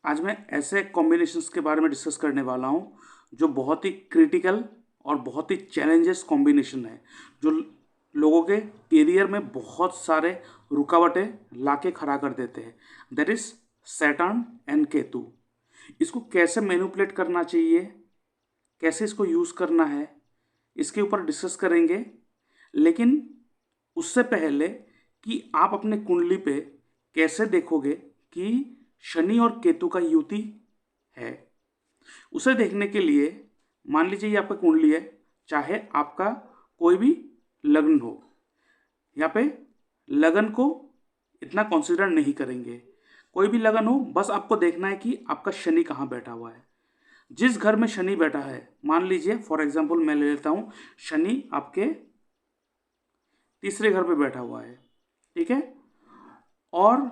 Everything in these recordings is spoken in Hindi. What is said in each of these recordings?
आज मैं ऐसे कॉम्बिनेशंस के बारे में डिस्कस करने वाला हूँ जो बहुत ही क्रिटिकल और बहुत ही चैलेंजेस कॉम्बिनेशन है, जो लोगों के करियर में बहुत सारे रुकावटें लाके खड़ा कर देते हैं। That is Saturn and Ketu. इसको कैसे मैनिपुलेट करना चाहिए, कैसे इसको यूज़ करना है, इसके ऊपर डिस्कस करेंगे। लेकिन उससे पहले कि आप अपने कुंडली पे कैसे देखोगे कि शनि और केतु का युति है, उसे देखने के लिए मान लीजिए ये आपका कुंडली है, चाहे आपका कोई भी लग्न हो। यहाँ पे लगन को इतना कंसीडर नहीं करेंगे, कोई भी लगन हो, बस आपको देखना है कि आपका शनि कहाँ बैठा हुआ है। जिस घर में शनि बैठा है, मान लीजिए फॉर एग्जांपल मैं ले लेता हूँ, शनि आपके तीसरे घर पे बैठा हुआ है, ठीक है। और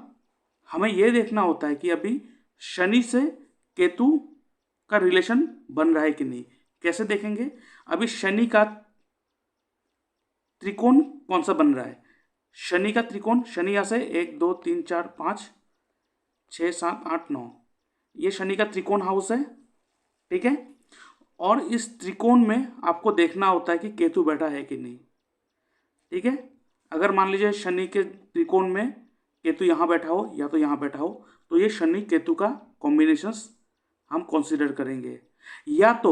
हमें यह देखना होता है कि अभी शनि से केतु का रिलेशन बन रहा है कि नहीं। कैसे देखेंगे? अभी शनि का त्रिकोण कौन सा बन रहा है? शनि का त्रिकोण, शनि यहाँ से 1 2 3 4 5 6 7 8 9, ये शनि का त्रिकोण हाउस है, ठीक है। और इस त्रिकोण में आपको देखना होता है कि केतु बैठा है कि नहीं, ठीक है। अगर मान लीजिए शनि के त्रिकोण में केतु यहाँ बैठा हो या तो यहाँ बैठा हो, तो ये शनि केतु का कॉम्बिनेशंस हम कंसीडर करेंगे। या तो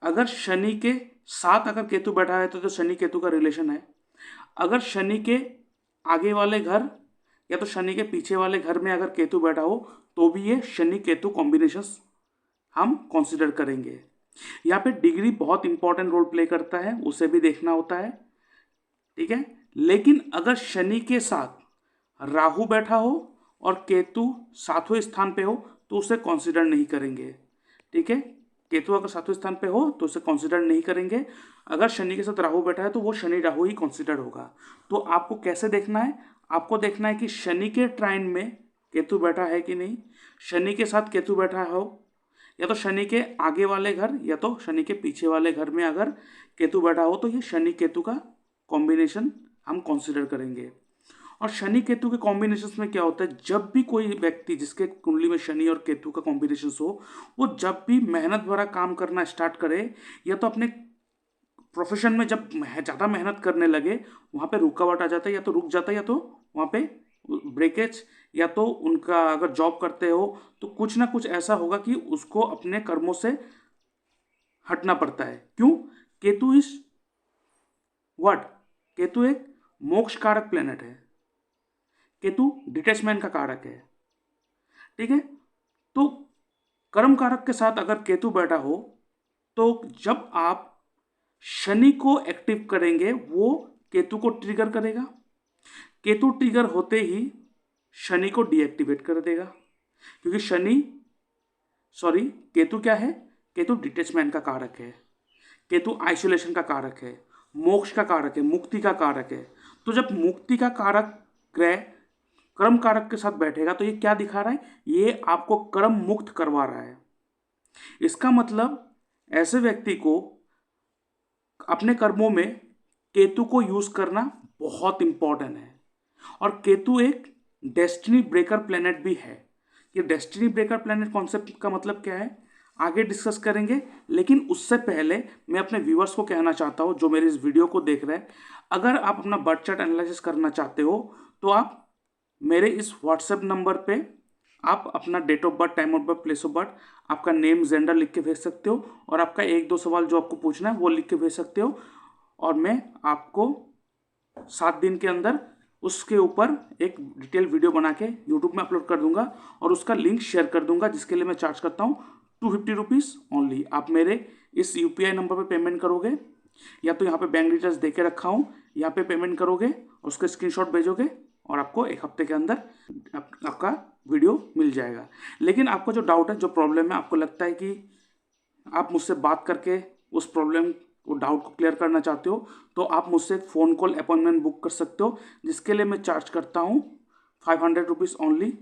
अगर शनि के साथ अगर केतु बैठा है तो शनि केतु का रिलेशन है। अगर शनि के आगे वाले घर या तो शनि के पीछे वाले घर में अगर केतु बैठा हो तो भी ये शनि केतु कॉम्बिनेशंस हम कंसीडर करेंगे। यहाँ पे डिग्री बहुत इंपॉर्टेंट रोल प्ले करता है, उसे भी देखना होता है, ठीक है। लेकिन अगर शनि के साथ राहु बैठा हो और केतु सातवें स्थान पे हो तो उसे कंसीडर नहीं करेंगे, ठीक है। केतु अगर सातवें स्थान पे हो तो उसे कंसीडर नहीं करेंगे। अगर शनि के साथ राहु बैठा है तो वो शनि राहु ही कंसीडर होगा। तो आपको कैसे देखना है? आपको देखना है कि शनि के ट्राइन में केतु बैठा है कि नहीं। शनि के साथ केतु बैठा हो, या तो शनि के आगे वाले घर या तो शनि के पीछे वाले घर में अगर केतु बैठा हो तो ये शनि केतु का कॉम्बिनेशन हम कंसीडर करेंगे। और शनि केतु के कॉम्बिनेशंस में क्या होता है, जब भी कोई व्यक्ति जिसके कुंडली में शनि और केतु का कॉम्बिनेशन हो, वो जब भी मेहनत भरा काम करना स्टार्ट करे या तो अपने प्रोफेशन में जब ज़्यादा मेहनत करने लगे, वहाँ पे रुकावट आ जाता है, या तो रुक जाता है या तो वहाँ पे ब्रेकेज, या तो उनका अगर जॉब करते हो तो कुछ ना कुछ ऐसा होगा कि उसको अपने कर्मों से हटना पड़ता है। क्यों? Ketu is what? केतु एक मोक्ष कारक प्लेनेट है, केतु डिटैचमेंट का कारक है, ठीक है। तो कर्म कारक के साथ अगर केतु बैठा हो तो जब आप शनि को एक्टिव करेंगे वो केतु को ट्रिगर करेगा। केतु ट्रिगर होते ही शनि को डीएक्टिवेट कर देगा, क्योंकि केतु क्या है? केतु डिटैचमेंट का कारक है, केतु आइसोलेशन का कारक है, मोक्ष का कारक है, मुक्ति का कारक है। तो जब मुक्ति का कारक ग्रह कर्म कारक के साथ बैठेगा तो ये क्या दिखा रहा है? ये आपको कर्म मुक्त करवा रहा है। इसका मतलब ऐसे व्यक्ति को अपने कर्मों में केतु को यूज करना बहुत इंपॉर्टेंट है। और केतु एक डेस्टिनी ब्रेकर प्लेनेट भी है। ये डेस्टिनी ब्रेकर प्लेनेट कॉन्सेप्ट का मतलब क्या है आगे डिस्कस करेंगे। लेकिन उससे पहले मैं अपने व्यूअर्स को कहना चाहता हूँ जो मेरे इस वीडियो को देख रहे हैं, अगर आप अपना बर्थ चार्ट एनालिसिस करना चाहते हो तो आप मेरे इस व्हाट्सएप नंबर पे आप अपना date of birth, time of birth, place of birth, आपका नेम, जेंडर लिख के भेज सकते हो, और आपका 1-2 सवाल जो आपको पूछना है वो लिख के भेज सकते हो। और मैं आपको 7 दिन के अंदर उसके ऊपर एक डिटेल वीडियो बना के यूट्यूब में अपलोड कर दूंगा और उसका लिंक शेयर कर दूंगा, जिसके लिए मैं चार्ज करता हूँ 250 रुपीज़ ओनली। आप मेरे इस यूपीआई नंबर पर पेमेंट करोगे, या तो यहाँ पे बैंक डिटेल्स दे के रखा हूँ, यहाँ पे पेमेंट करोगे, उसका स्क्रीनशॉट भेजोगे और आपको 1 हफ्ते के अंदर आपका वीडियो मिल जाएगा। लेकिन आपको जो डाउट है, जो प्रॉब्लम है, आपको लगता है कि आप मुझसे बात करके उस प्रॉब्लम वो डाउट को क्लियर करना चाहते हो, तो आप मुझसे एक फ़ोन कॉल अपॉइंटमेंट बुक कर सकते हो, जिसके लिए मैं चार्ज करता हूँ 500 rupees only.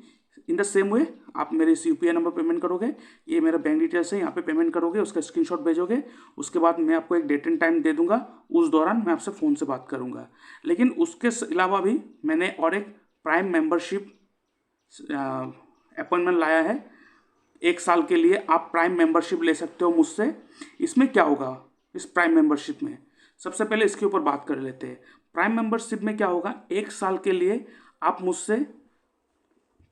In the same way आप मेरे इस यूपीआई नंबर पेमेंट करोगे, ये मेरा बैंक डिटेल्स है, यहाँ पे पेमेंट करोगे, उसका स्क्रीनशॉट भेजोगे, उसके बाद मैं आपको एक डेट एंड टाइम दे दूंगा, उस दौरान मैं आपसे फ़ोन से बात करूँगा। लेकिन उसके अलावा भी मैंने और एक प्राइम मेंबरशिप अपॉइंटमेंट लाया है 1 साल के लिए आप प्राइम मेंबरशिप ले सकते हो मुझसे। इसमें क्या होगा, इस प्राइम मेंबरशिप में सबसे पहले इसके ऊपर बात कर लेते हैं। प्राइम मेंबरशिप में क्या होगा, 1 साल के लिए आप मुझसे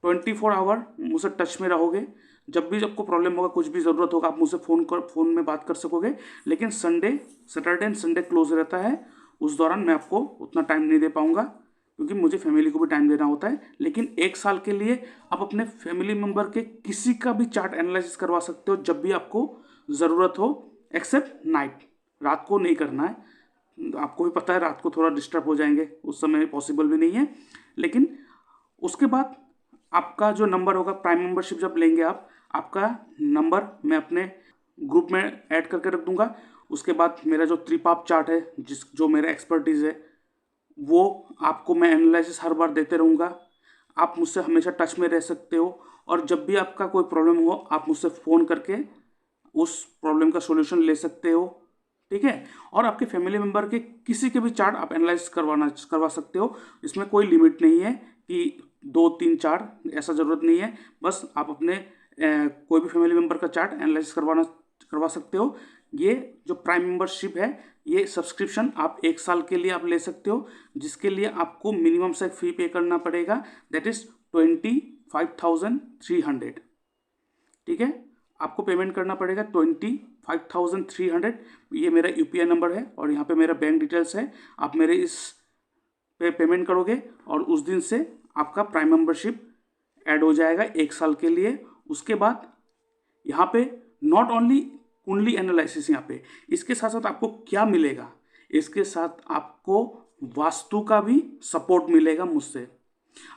24 आवर मुझसे टच में रहोगे। जब भी आपको प्रॉब्लम होगा, कुछ भी ज़रूरत होगा, आप मुझसे फ़ोन में बात कर सकोगे। लेकिन सैटरडे एंड संडे क्लोज रहता है, उस दौरान मैं आपको उतना टाइम नहीं दे पाऊँगा, क्योंकि मुझे फैमिली को भी टाइम देना होता है। लेकिन 1 साल के लिए आप अपने फैमिली मेम्बर के किसी का भी चार्ट एनालिसिस करवा सकते हो जब भी आपको ज़रूरत हो, एक्सेप्ट नाइट। रात को नहीं करना है, आपको भी पता है रात को थोड़ा डिस्टर्ब हो जाएंगे, उस समय पॉसिबल भी नहीं है। लेकिन उसके बाद आपका जो नंबर होगा, प्राइम मेंबरशिप जब लेंगे आप, आपका नंबर मैं अपने ग्रुप में ऐड करके रख दूंगा। उसके बाद मेरा जो त्रिपाप चार्ट है, जो मेरा एक्सपर्टीज़ है, वो आपको मैं एनालिसिस हर बार देते रहूँगा। आप मुझसे हमेशा टच में रह सकते हो, और जब भी आपका कोई प्रॉब्लम हो आप मुझसे फ़ोन करके उस प्रॉब्लम का सॉल्यूशन ले सकते हो, ठीक है। और आपके फैमिली मेम्बर के किसी के भी चार्ट आप एनालाइज करवा सकते हो। इसमें कोई लिमिट नहीं है कि 2 3 4, ऐसा ज़रूरत नहीं है। बस आप अपने कोई भी फैमिली मेम्बर का चार्ट एनालाइज करवा सकते हो। ये जो प्राइम मेंबरशिप है, ये सब्सक्रिप्शन आप 1 साल के लिए आप ले सकते हो, जिसके लिए आपको मिनिमम से फी पे करना पड़ेगा, दैट इज़ 25,300, ठीक है। आपको पेमेंट करना पड़ेगा 25,300। ये मेरा UPI नंबर है और यहाँ पे मेरा बैंक डिटेल्स है। आप मेरे इस पे पेमेंट करोगे और उस दिन से आपका प्राइम मेंबरशिप ऐड हो जाएगा 1 साल के लिए। उसके बाद यहाँ पे नॉट ओनली कुंडली एनालिसिस, यहाँ पे इसके साथ साथ आपको क्या मिलेगा, इसके साथ आपको वास्तु का भी सपोर्ट मिलेगा मुझसे।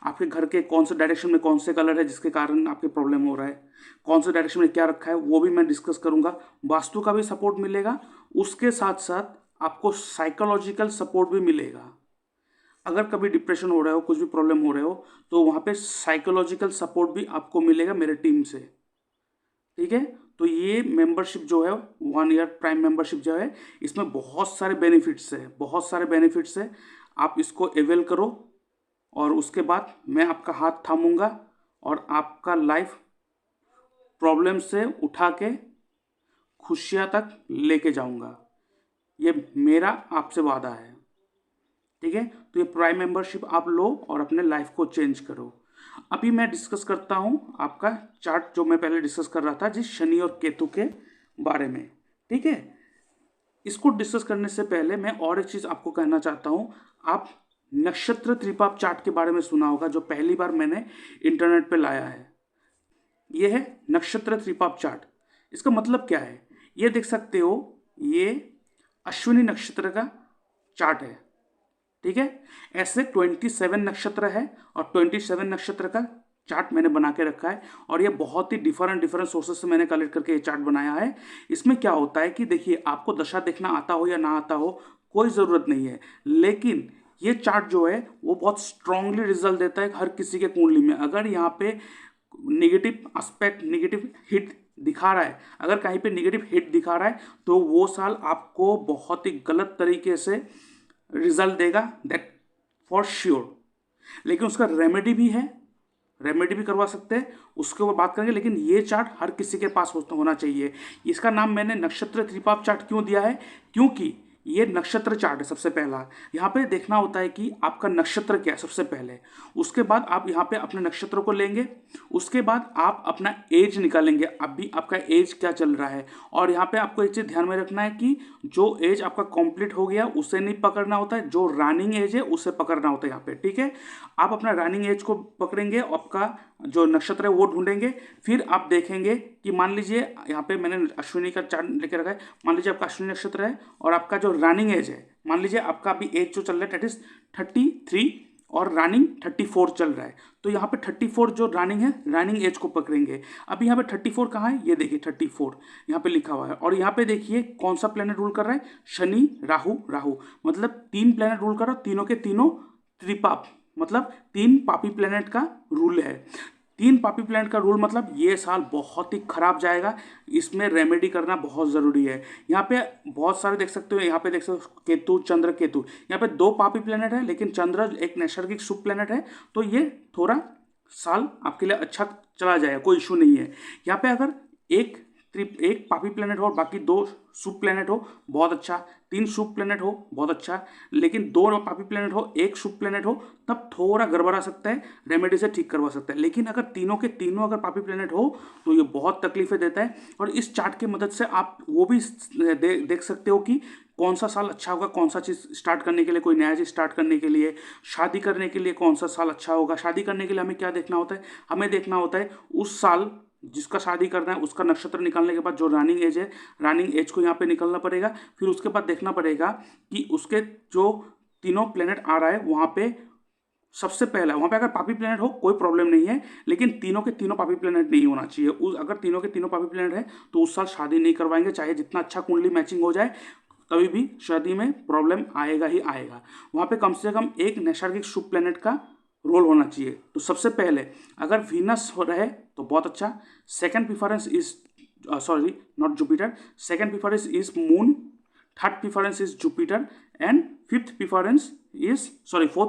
आपके घर के कौन से डायरेक्शन में कौन से कलर है जिसके कारण आपके प्रॉब्लम हो रहा है, कौन से डायरेक्शन में क्या रखा है, वो भी मैं डिस्कस करूंगा। वास्तु का भी सपोर्ट मिलेगा। उसके साथ साथ आपको साइकोलॉजिकल सपोर्ट भी मिलेगा। अगर कभी डिप्रेशन हो रहा हो, कुछ भी प्रॉब्लम हो रहे हो, तो वहाँ पे साइकोलॉजिकल सपोर्ट भी आपको मिलेगा मेरे टीम से, ठीक है। तो ये मेंबरशिप जो है, 1 ईयर प्राइम मेंबरशिप जो है, इसमें बहुत सारे बेनिफिट्स है। आप इसको अवेल करो, और उसके बाद मैं आपका हाथ थामूंगा और आपका लाइफ प्रॉब्लम से उठा के खुशियाँ तक लेके जाऊंगा। ये मेरा आपसे वादा है, ठीक है। तो ये प्राइम मेंबरशिप आप लो और अपने लाइफ को चेंज करो। अभी मैं डिस्कस करता हूँ आपका चार्ट, जो मैं पहले डिस्कस कर रहा था, जिस शनि और केतु के बारे में, ठीक है। इसको डिस्कस करने से पहले मैं और एक चीज़ आपको कहना चाहता हूँ। आप नक्षत्र त्रिपाप चार्ट के बारे में सुना होगा, जो पहली बार मैंने इंटरनेट पे लाया है। ये है नक्षत्र त्रिपाप चार्ट। इसका मतलब क्या है, ये देख सकते हो, ये अश्विनी नक्षत्र का चार्ट है, ठीक है। ऐसे 27 नक्षत्र है और 27 नक्षत्र का चार्ट मैंने बना के रखा है, और ये बहुत ही डिफरेंट सोर्सेज से मैंने कलेक्ट करके ये चार्ट बनाया है। इसमें क्या होता है कि देखिए, आपको दशा देखना आता हो या ना आता हो, कोई ज़रूरत नहीं है, लेकिन ये चार्ट जो है वो बहुत स्ट्रांगली रिजल्ट देता है हर किसी के कुंडली में। अगर यहाँ पे नेगेटिव एस्पेक्ट, नेगेटिव हिट दिखा रहा है, अगर कहीं पे नेगेटिव हिट दिखा रहा है, तो वो साल आपको बहुत ही गलत तरीके से रिजल्ट देगा, दैट फॉर श्योर। लेकिन उसका रेमेडी भी है, रेमेडी भी करवा सकते हैं, उसके ऊपर बात करेंगे। लेकिन ये चार्ट हर किसी के पास होना चाहिए। इसका नाम मैंने नक्षत्र त्रिपाप चार्ट क्यों दिया है, क्योंकि ये नक्षत्र चार्ट है। सबसे पहला यहाँ पे देखना होता है कि आपका नक्षत्र क्या है सबसे पहले। उसके बाद आप यहाँ पे अपने नक्षत्र को लेंगे, उसके बाद आप अपना एज निकालेंगे, अभी आपका एज क्या चल रहा है। और यहाँ पे आपको एक चीज़ ध्यान में रखना है कि जो एज आपका कंप्लीट हो गया उसे नहीं पकड़ना होता है, जो रनिंग एज है उसे पकड़ना होता है यहाँ पे, ठीक है। आप अपना रनिंग एज को पकड़ेंगे, आपका जो नक्षत्र है वो ढूंढेंगे। फिर आप देखेंगे कि मान लीजिए यहाँ पे मैंने अश्विनी का चार्ट लेके रखा है, मान लीजिए आपका अश्विनी नक्षत्र है और आपका जो रनिंग एज है, मान लीजिए आपका अभी एज जो चल रहा है दैट इज 33 और रनिंग 34 चल रहा है। तो यहाँ पे 34 जो रनिंग है, रनिंग एज को पकड़ेंगे। अभी यहाँ पे 34 कहाँ है, ये देखिए 34 यहाँ पे लिखा हुआ है। और यहाँ पे देखिए कौन सा प्लैनेट रूल कर रहा है, शनि राहु राहु, मतलब 3 प्लैनेट रूल कर रहा है, तीनों के तीनों त्रिपाप, मतलब 3 पापी प्लैनेट का रूल है। 3 पापी प्लैनेट का रूल मतलब ये साल बहुत ही खराब जाएगा, इसमें रेमेडी करना बहुत ज़रूरी है। यहाँ पे बहुत सारे देख सकते हो, यहाँ पे देख सकते हो केतु, चंद्र केतु, यहाँ पे 2 पापी प्लैनेट है, लेकिन चंद्र एक नैसर्गिक शुभ प्लैनेट है, तो ये थोड़ा साल आपके लिए अच्छा चला जाएगा, कोई इशू नहीं है। यहाँ पे अगर एक पापी प्लेनेट हो और बाकी 2 सुप प्लेनेट हो, बहुत अच्छा। 3 सुप प्लेनेट हो, बहुत अच्छा। लेकिन 2 पापी प्लेनेट हो, 1 सुप प्लेनेट हो, तब थोड़ा गड़बड़ा सकता है, रेमेडी से ठीक करवा सकता है। लेकिन अगर तीनों के तीनों अगर पापी प्लेनेट हो तो ये बहुत तकलीफें देता है। और इस चार्ट की मदद से आप वो भी देख सकते हो कि कौन सा साल अच्छा होगा, कौन सा चीज़ स्टार्ट करने के लिए, कोई नया चीज़ स्टार्ट करने के लिए, शादी करने के लिए कौन सा साल अच्छा होगा। शादी करने के लिए हमें क्या देखना होता है, हमें देखना होता है उस साल जिसका शादी करना है उसका नक्षत्र निकालने के बाद जो रनिंग एज है, रनिंग एज को यहाँ पे निकलना पड़ेगा। फिर उसके बाद देखना पड़ेगा कि उसके जो तीनों प्लेनेट आ रहा है वहाँ पे सबसे पहला, वहाँ पे अगर पापी प्लेनेट हो कोई प्रॉब्लम नहीं है, लेकिन तीनों के तीनों पापी प्लेनेट नहीं होना चाहिए। अगर तीनों के तीनों पापी प्लेनेट है तो उस साल शादी नहीं करवाएंगे, चाहे जितना अच्छा कुंडली मैचिंग हो जाए, कभी भी शादी में प्रॉब्लम आएगा ही आएगा। वहाँ पे कम से कम एक नैसर्गिक शुभ प्लेनेट का रोल होना चाहिए। तो सबसे पहले अगर वीनस हो रहे तो बहुत अच्छा। Second preference is sorry not Jupiter, second preference is moon, third preference is Jupiter and fourth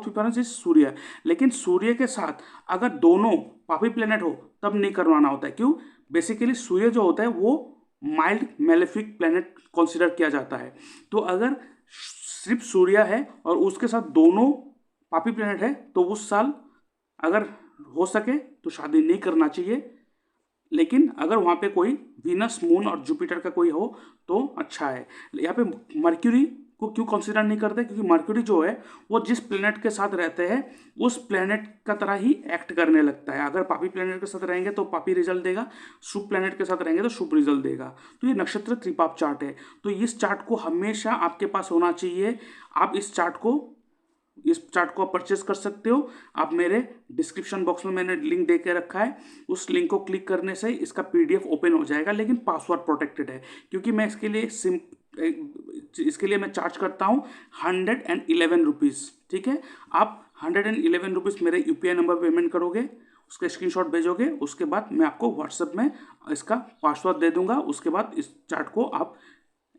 preference is सूर्य। लेकिन सूर्य के साथ अगर दोनों पापी प्लेनेट हो तब नहीं करवाना होता है। क्यों? बेसिकली सूर्य जो होता है वो माइल्ड मेलेफिक प्लेनेट कंसिडर किया जाता है। तो अगर सिर्फ सूर्य है और उसके साथ दोनों पापी प्लेनेट है तो उस साल अगर हो सके तो शादी नहीं करना चाहिए। लेकिन अगर वहाँ पे कोई वीनस, मून और जुपिटर का कोई हो तो अच्छा है। यहाँ पे मर्क्यूरी को क्यों कंसिडर नहीं करते? क्योंकि मर्क्यूरी जो है वो जिस प्लेनेट के साथ रहते हैं उस प्लेनेट का तरह ही एक्ट करने लगता है। अगर पापी प्लेनेट के साथ रहेंगे तो पापी रिजल्ट देगा, शुभ प्लेनेट के साथ रहेंगे तो शुभ रिजल्ट देगा। तो ये नक्षत्र त्रिपाप चार्ट है। तो इस चार्ट को हमेशा आपके पास होना चाहिए। आप इस चार्ट को आप परचेस कर सकते हो। आप मेरे डिस्क्रिप्शन बॉक्स में मैंने लिंक दे के रखा है, उस लिंक को क्लिक करने से इसका PDF ओपन हो जाएगा। लेकिन पासवर्ड प्रोटेक्टेड है क्योंकि मैं इसके लिए मैं चार्ज करता हूँ 111 रुपीज़। ठीक है, आप 111 रुपीज़ मेरे UPI नंबर पर पेमेंट करोगे, उसका स्क्रीनशॉट भेजोगे, उसके बाद मैं आपको व्हाट्सएप में इसका पासवर्ड दे दूंगा। उसके बाद इस चार्ट को आप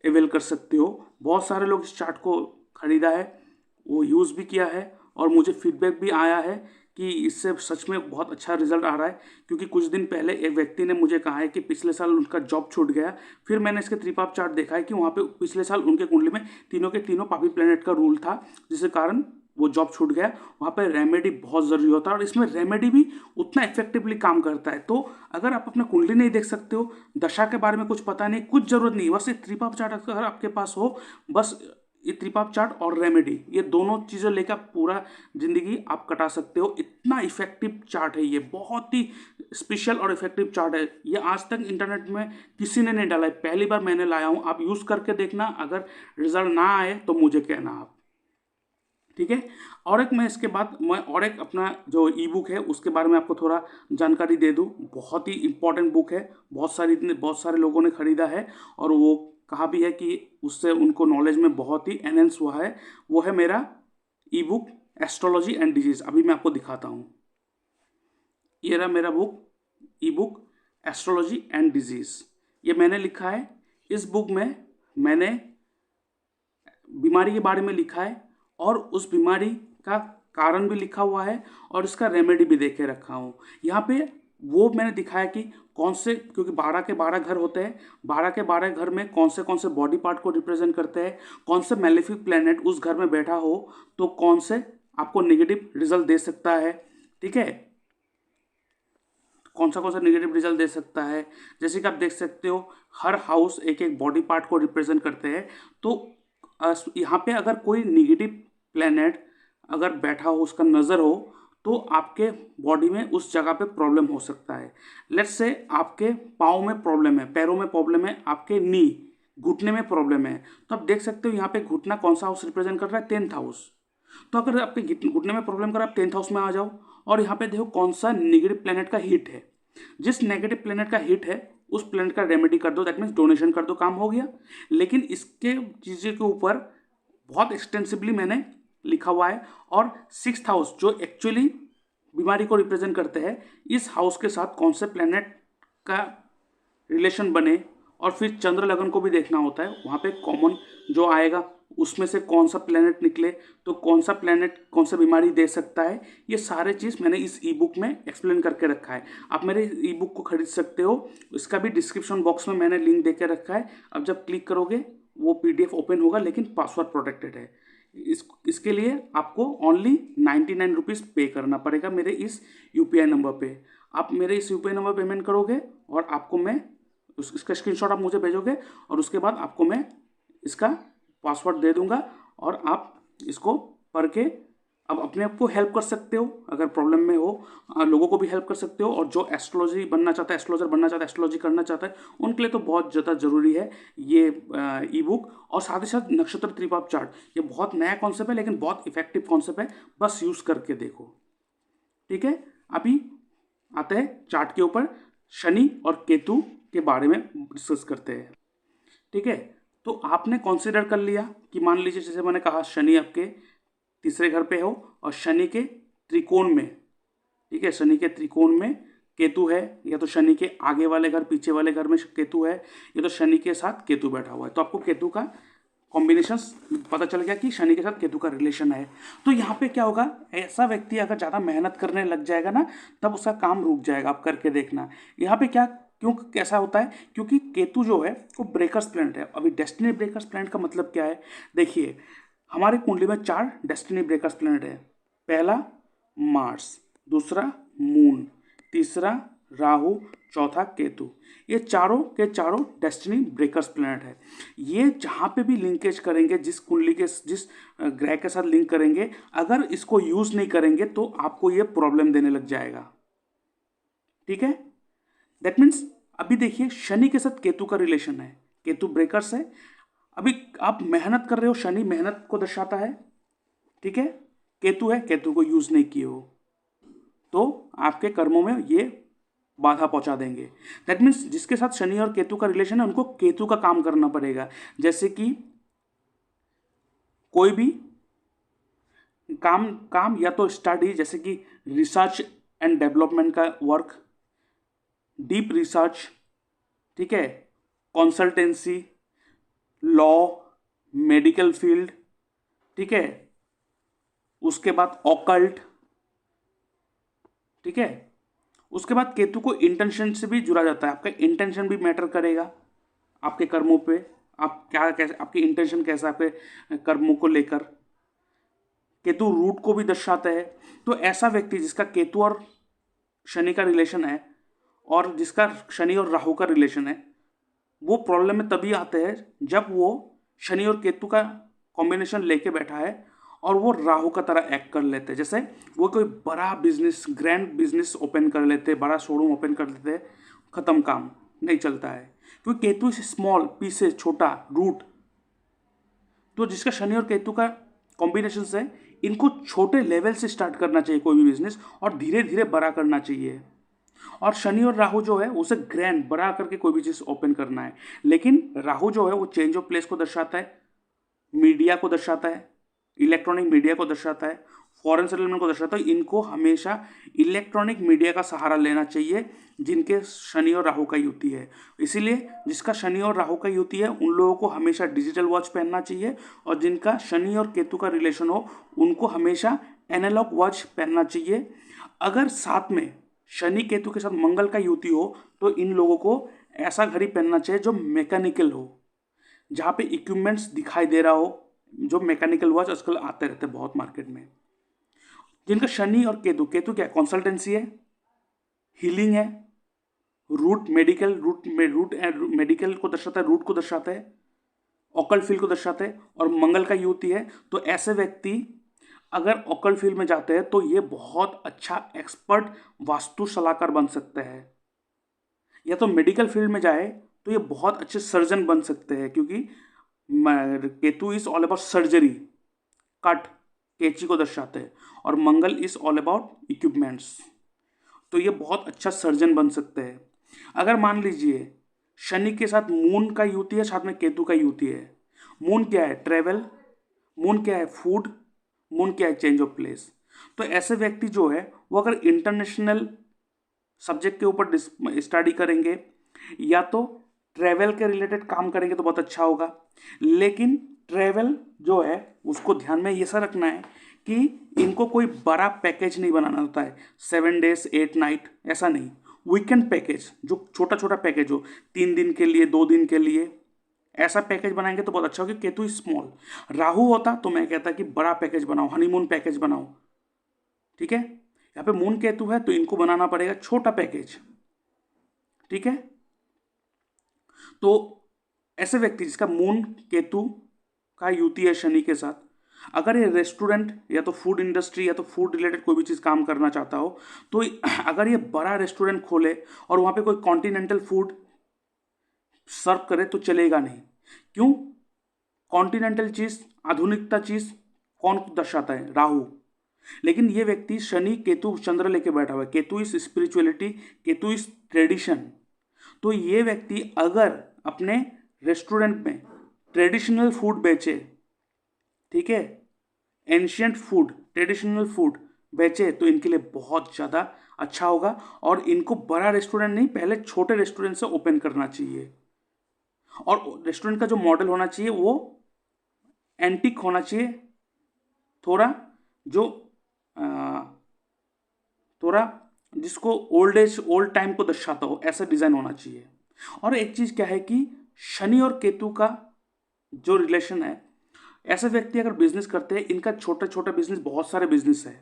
अवेल कर सकते हो। बहुत सारे लोग इस चार्ट को खरीदा है, वो यूज़ भी किया है और मुझे फीडबैक भी आया है कि इससे सच में बहुत अच्छा रिजल्ट आ रहा है। क्योंकि कुछ दिन पहले एक व्यक्ति ने मुझे कहा है कि पिछले साल उनका जॉब छूट गया। फिर मैंने इसके त्रिपाप चार्ट देखा है कि वहाँ पे पिछले साल उनके कुंडली में तीनों के तीनों पापी प्लेनेट का रूल था, जिसके कारण वो जॉब छूट गया। वहाँ पे रेमेडी बहुत ज़रूरी होता है और इसमें रेमेडी भी उतना इफेक्टिवली काम करता है। तो अगर आप अपना कुंडली नहीं देख सकते हो, दशा के बारे में कुछ पता नहीं, कुछ ज़रूरत नहीं, बस ये त्रिपाप चार्ट अगर आपके पास हो, बस ये त्रिपाप चार्ट और रेमेडी, ये दोनों चीज़ें लेकर पूरा ज़िंदगी आप कटा सकते हो। इतना इफेक्टिव चार्ट है ये, बहुत ही स्पेशल और इफेक्टिव चार्ट है। ये आज तक इंटरनेट में किसी ने नहीं डाला है, पहली बार मैंने लाया हूँ। आप यूज़ करके देखना, अगर रिजल्ट ना आए तो मुझे कहना आप, ठीक है। और एक मैं इसके बाद और एक अपना जो ई-बुक है उसके बारे में आपको थोड़ा जानकारी दे दूँ। बहुत ही इंपॉर्टेंट बुक है, बहुत सारे लोगों ने ख़रीदा है और वो कहा भी है कि उससे उनको नॉलेज में बहुत ही एनहेंस हुआ है। वो है मेरा ई-बुक एस्ट्रोलॉजी एंड डिजीज़। अभी मैं आपको दिखाता हूँ, ये रहा मेरा ई-बुक एस्ट्रोलॉजी एंड डिजीज़। ये मैंने लिखा है। इस बुक में मैंने बीमारी के बारे में लिखा है और उस बीमारी का कारण भी लिखा हुआ है और इसका रेमेडी भी दे के रखा हूँ। यहाँ पे वो मैंने दिखाया कि कौन से, क्योंकि 12 के 12 घर होते हैं, 12 के 12 घर में कौन से बॉडी पार्ट को रिप्रेजेंट करते हैं, कौन से मैलेफिक प्लेनेट उस घर में बैठा हो तो कौन से आपको नेगेटिव रिजल्ट दे सकता है। ठीक है, कौन सा नेगेटिव रिजल्ट दे सकता है। जैसे कि आप देख सकते हो हर हाउस एक एक बॉडी पार्ट को रिप्रेजेंट करते हैं। तो यहाँ पे अगर कोई नेगेटिव प्लेनेट अगर बैठा हो, उसका नज़र हो, तो आपके बॉडी में उस जगह पे प्रॉब्लम हो सकता है। लेट्स से आपके पाँव में प्रॉब्लम है, पैरों में प्रॉब्लम है, आपके नी घुटने में प्रॉब्लम है, तो आप देख सकते हो यहाँ पे घुटना कौन सा हाउस रिप्रेजेंट कर रहा है, 10th हाउस। तो अगर आपके घुटने में प्रॉब्लम कर रहा है, आप 10th हाउस में आ जाओ और यहाँ पे देखो कौन सा नेगेटिव प्लेनेट का हिट है। जिस नेगेटिव प्लेनेट का हिट है उस प्लेनेट का रेमेडी कर दो, दैट मीन्स डोनेशन कर दो, काम हो गया। लेकिन इसके चीज़ों के ऊपर बहुत एक्सटेंसिवली मैंने लिखा हुआ है। और 6th हाउस जो एक्चुअली बीमारी को रिप्रेजेंट करते हैं, इस हाउस के साथ कौन से प्लेनेट का रिलेशन बने, और फिर चंद्र लगन को भी देखना होता है। वहाँ पे कॉमन जो आएगा उसमें से कौन सा प्लेनेट निकले, तो कौन सा प्लेनेट कौन सा बीमारी दे सकता है, ये सारे चीज़ मैंने इस ई बुक में एक्सप्लेन करके रखा है। आप मेरे ई बुक को खरीद सकते हो, इसका भी डिस्क्रिप्शन बॉक्स में मैंने लिंक दे के रखा है। अब जब क्लिक करोगे वो PDF ओपन होगा, लेकिन पासवर्ड प्रोटेक्टेड है। इसके लिए आपको ओनली 99 रुपीज़ पे करना पड़ेगा मेरे इस UPI नंबर पे। आप मेरे इस UPI नंबर पेमेंट करोगे और आपको मैं इसका स्क्रीनशॉट आप मुझे भेजोगे, और उसके बाद आपको मैं इसका पासवर्ड दे दूंगा, और आप इसको पढ़ के अब अपने आप को हेल्प कर सकते हो। अगर प्रॉब्लम में हो, लोगों को भी हेल्प कर सकते हो। और जो एस्ट्रोलॉजी बनना चाहता है, एस्ट्रोलॉजर बनना चाहता है, एस्ट्रोलॉजी करना चाहता है, उनके लिए तो बहुत ज़्यादा ज़रूरी है ये ई बुक। और साथ ही साथ नक्षत्र त्रिपाप चार्ट, ये बहुत नया कॉन्सेप्ट है, लेकिन बहुत इफेक्टिव कॉन्सेप्ट है। बस यूज़ करके देखो, ठीक है। अभी आते हैं चार्ट के ऊपर, शनि और केतु के बारे में डिस्कस करते हैं, ठीक है। तो आपने कंसीडर कर लिया कि मान लीजिए जैसे मैंने कहा शनि आपके तीसरे घर पे हो और शनि के त्रिकोण में, ठीक है, शनि के त्रिकोण में केतु है, या तो शनि के आगे वाले घर पीछे वाले घर में केतु है, या तो शनि के साथ केतु बैठा हुआ है। तो आपको केतु का कॉम्बिनेशन पता चल गया कि शनि के साथ केतु का रिलेशन है। तो यहाँ पे क्या होगा, ऐसा व्यक्ति अगर ज़्यादा मेहनत करने लग जाएगा ना, तब उसका काम रुक जाएगा। आप करके देखना यहाँ पे क्या क्यों कैसा होता है, क्योंकि केतु जो है वो ब्रेकर्स प्लैनेट है। अभी डेस्टिनी ब्रेकर्स प्लैनेट का मतलब क्या है, देखिए हमारे कुंडली में 4 डेस्टिनी ब्रेकर्स प्लैनेट है। पहला मार्स, दूसरा मून, तीसरा राहु, चौथा केतु। ये चारों के चारों डेस्टिनी ब्रेकर्स प्लैनेट है। ये जहाँ पे भी लिंकेज करेंगे, जिस कुंडली के जिस ग्रह के साथ लिंक करेंगे, अगर इसको यूज़ नहीं करेंगे तो आपको ये प्रॉब्लम देने लग जाएगा, ठीक है। दैट मीन्स अभी देखिए शनि के साथ केतु का रिलेशन है, केतु ब्रेकर्स है। अभी आप मेहनत कर रहे हो, शनि मेहनत को दर्शाता है, ठीक है। केतु है, केतु को यूज़ नहीं किए हो तो आपके कर्मों में ये बाधा पहुंचा देंगे। दैट मीन्स जिसके साथ शनि और केतु का रिलेशन है, उनको केतु का काम करना पड़ेगा। जैसे कि कोई भी काम या तो स्टडी, जैसे कि रिसर्च एंड डेवलपमेंट का वर्क, डीप रिसर्च, ठीक है, कंसल्टेंसी, लॉ, मेडिकल फील्ड, ठीक है, उसके बाद ऑकल्ट, ठीक है। उसके बाद केतु को इंटेंशन से भी जुड़ा जाता है। आपका इंटेंशन भी मैटर करेगा आपके कर्मों पे, आप क्या कैसे, आपकी इंटेंशन कैसा आपके कर्मों को लेकर। केतु रूट को भी दर्शाता है। तो ऐसा व्यक्ति जिसका केतु और शनि का रिलेशन है, और जिसका शनि और राहु का रिलेशन है, वो प्रॉब्लम में तभी आते हैं जब वो शनि और केतु का कॉम्बिनेशन लेके बैठा है और वो राहु का तरह एक्ट कर लेते हैं। जैसे वो कोई बड़ा बिजनेस, ग्रैंड बिजनेस ओपन कर लेते, बड़ा शोरूम ओपन कर लेते, खत्म, काम नहीं चलता है, क्योंकि केतु से स्मॉल पीसेस, छोटा रूट। तो जिसका शनि और केतु का कॉम्बिनेशन है, इनको छोटे लेवल से स्टार्ट करना चाहिए कोई भी बिजनेस, और धीरे धीरे बड़ा करना चाहिए। और शनि और राहु जो है उसे ग्रैंड बड़ा करके कोई भी चीज़ ओपन करना है। लेकिन राहु जो है वो चेंज ऑफ प्लेस को दर्शाता है, मीडिया को दर्शाता है, इलेक्ट्रॉनिक मीडिया को दर्शाता है, फॉरेन सेटलमेंट को दर्शाता है। इनको हमेशा इलेक्ट्रॉनिक मीडिया का सहारा लेना चाहिए जिनके शनि और राहु का युति है। इसीलिए जिसका शनि और राहु का युति है, उन लोगों को हमेशा डिजिटल वॉच पहनना चाहिए, और जिनका शनि और केतु का रिलेशन हो, उनको हमेशा एनालॉग वॉच पहनना चाहिए। अगर साथ में शनि केतु के साथ मंगल का युति हो, तो इन लोगों को ऐसा घड़ी पहनना चाहिए जो मैकेनिकल हो, जहाँ पे इक्विपमेंट्स दिखाई दे रहा हो। जो मैकेनिकल वॉच आजकल आते रहते हैं बहुत मार्केट में। जिनका शनि और केतु, केतु क्या है, कंसल्टेंसी है, हीलिंग है, रूट मेडिकल, रूट मेडिकल को दर्शाता है, रूट को दर्शाता है, ऑकल्ट फील्ड को दर्शाता है, और मंगल का युति है। तो ऐसे व्यक्ति अगर ऑकल्ट फील्ड में जाते हैं तो ये बहुत अच्छा एक्सपर्ट वास्तु सलाहकार बन सकते हैं। या तो मेडिकल फील्ड में जाए तो ये बहुत अच्छे सर्जन बन सकते हैं, क्योंकि Ketu is all about surgery, cut, कैंची को दर्शाते हैं, और मंगल इज ऑल अबाउट इक्विपमेंट्स। तो ये बहुत अच्छा सर्जन बन सकते हैं। अगर मान लीजिए शनि के साथ मून का युति है, साथ में केतु का युति है। मून क्या है, ट्रेवल, मून क्या है, फूड, मून क्या है, चेंज ऑफ प्लेस। तो ऐसे व्यक्ति जो है वो अगर इंटरनेशनल सब्जेक्ट के ऊपर स्टडी करेंगे या तो ट्रैवल के रिलेटेड काम करेंगे तो बहुत अच्छा होगा। लेकिन ट्रेवल जो है उसको ध्यान में ये सा रखना है कि इनको कोई बड़ा पैकेज नहीं बनाना होता है, 7 days 8 night ऐसा नहीं, वीकेंड पैकेज जो छोटा छोटा पैकेज हो, 3 दिन के लिए 2 दिन के लिए, ऐसा पैकेज बनाएंगे तो बहुत अच्छा होगा। केतु स्मॉल, राहु होता तो मैं कहता कि बड़ा पैकेज बनाओ, हनीमून पैकेज बनाओ, ठीक है। यहाँ पे मून केतु है तो इनको बनाना पड़ेगा छोटा पैकेज, ठीक है। तो ऐसे व्यक्ति जिसका मून केतु का युति है शनि के साथ, अगर ये रेस्टोरेंट या तो फूड इंडस्ट्री या तो फूड रिलेटेड कोई भी चीज़ काम करना चाहता हो, तो अगर ये बड़ा रेस्टोरेंट खोले और वहाँ पे कोई कॉन्टिनेंटल फूड सर्व करे तो चलेगा नहीं। क्यों? कॉन्टिनेंटल चीज़, आधुनिकता चीज़ कौन दर्शाता है? राहु। लेकिन ये व्यक्ति शनि केतु चंद्र लेके बैठा हुआ है, Ketu is spirituality, Ketu is tradition. तो ये व्यक्ति अगर अपने रेस्टोरेंट में ट्रेडिशनल फूड बेचे, ठीक है, एंशियंट फूड, ट्रेडिशनल फूड बेचे, तो इनके लिए बहुत ज़्यादा अच्छा होगा। और इनको बड़ा रेस्टोरेंट नहीं, पहले छोटे रेस्टोरेंट से ओपन करना चाहिए। और रेस्टोरेंट का जो मॉडल होना चाहिए वो एंटिक होना चाहिए, थोड़ा जो थोड़ा जिसको ओल्ड एज ओल्ड टाइम को दर्शाता हो, ऐसा डिज़ाइन होना चाहिए। और एक चीज़ क्या है कि शनि और केतु का जो रिलेशन है, ऐसे व्यक्ति अगर बिजनेस करते हैं, इनका छोटा छोटा बिजनेस, बहुत सारे बिजनेस है,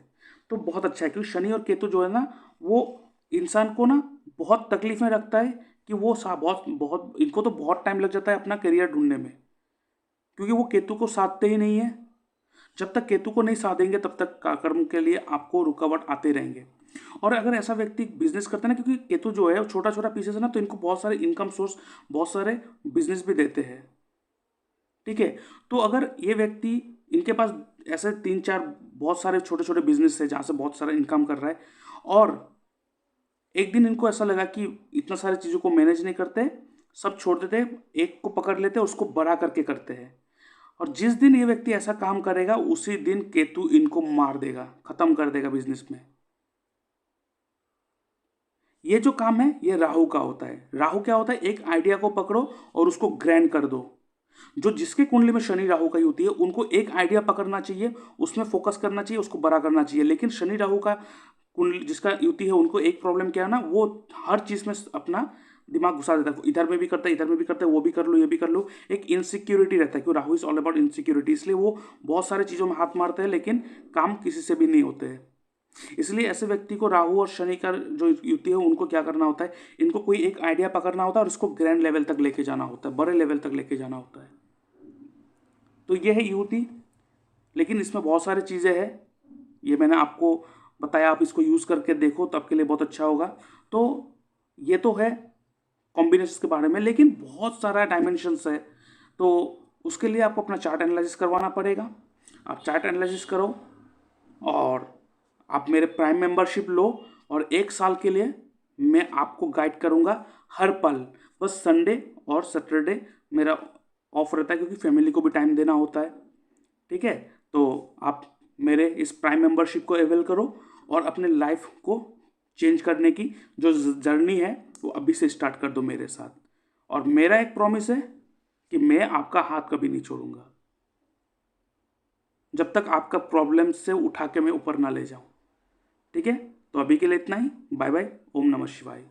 तो बहुत अच्छा है। क्योंकि शनि और केतु जो है ना, वो इंसान को ना बहुत तकलीफ में रखता है कि वो बहुत बहुत इनको तो बहुत टाइम लग जाता है अपना करियर ढूंढने में, क्योंकि वो केतु को साधते ही नहीं है। जब तक केतु को नहीं साधेंगे तब तक कर्म के लिए आपको रुकावट आते रहेंगे। और अगर ऐसा व्यक्ति बिजनेस करता है ना, क्योंकि केतु जो है वो छोटा छोटा पीसेस है ना, तो इनको बहुत सारे इनकम सोर्स, बहुत सारे बिजनेस भी देते हैं, ठीक है। तो अगर ये व्यक्ति, इनके पास ऐसे 3-4 बहुत सारे छोटे छोटे बिजनेस है जहाँ से बहुत सारा इनकम कर रहा है, और एक दिन इनको ऐसा लगा कि इतना सारी चीज़ों को मैनेज नहीं करते, सब छोड़ देते, एक को पकड़ लेते, उसको बड़ा करके करते हैं। और जिस दिन ये व्यक्ति ऐसा काम करेगा उसी दिन केतु इनको मार देगा, खत्म कर देगा बिजनेस में। ये जो काम है ये राहु का होता है। राहु क्या होता है? एक आइडिया को पकड़ो और उसको ग्रैंड कर दो। जो जिसके कुंडली में शनि राहु का युति है, उनको एक आइडिया पकड़ना चाहिए, उसमें फोकस करना चाहिए, उसको बड़ा करना चाहिए। लेकिन शनि राहु का कुंडली जिसका युति है, उनको एक प्रॉब्लम क्या है ना, वो हर चीज़ में अपना दिमाग घुसा देता है, इधर में भी करता है, इधर में भी करता है, वो भी कर लो, ये भी कर लो। एक इनसिक्योरिटी रहता है, क्योंकि Rahu is all about insecurity, इसलिए वो बहुत सारी चीज़ों में हाथ मारते हैं, लेकिन काम किसी से भी नहीं होते हैं। इसलिए ऐसे व्यक्ति को राहु और शनि का जो युति है, उनको क्या करना होता है, इनको कोई एक आइडिया पकड़ना होता है और इसको ग्रैंड लेवल तक लेके जाना होता है, बड़े लेवल तक लेके जाना होता है। तो ये है युति, लेकिन इसमें बहुत सारी चीज़ें हैं, ये मैंने आपको बताया, आप इसको यूज़ करके देखो तो आपके लिए बहुत अच्छा होगा। तो ये तो है कॉम्बिनेशन के बारे में, लेकिन बहुत सारा डायमेंशंस है, तो उसके लिए आपको अपना चार्ट एनालिसिस करवाना पड़ेगा। आप चार्ट एनालिसिस करो और आप मेरे प्राइम मेंबरशिप लो, और 1 साल के लिए मैं आपको गाइड करूँगा हर पल। बस संडे और सैटरडे मेरा ऑफ रहता है, क्योंकि फैमिली को भी टाइम देना होता है, ठीक है। तो आप मेरे इस प्राइम मेंबरशिप को अवेल करो और अपने लाइफ को चेंज करने की जो जर्नी है वो अभी से स्टार्ट कर दो मेरे साथ। और मेरा एक प्रॉमिस है कि मैं आपका हाथ कभी नहीं छोड़ूंगा, जब तक आपका प्रॉब्लम से उठा के मैं ऊपर ना ले जाऊं, ठीक है। तो अभी के लिए इतना ही, बाय बाय, ओम नमः शिवाय।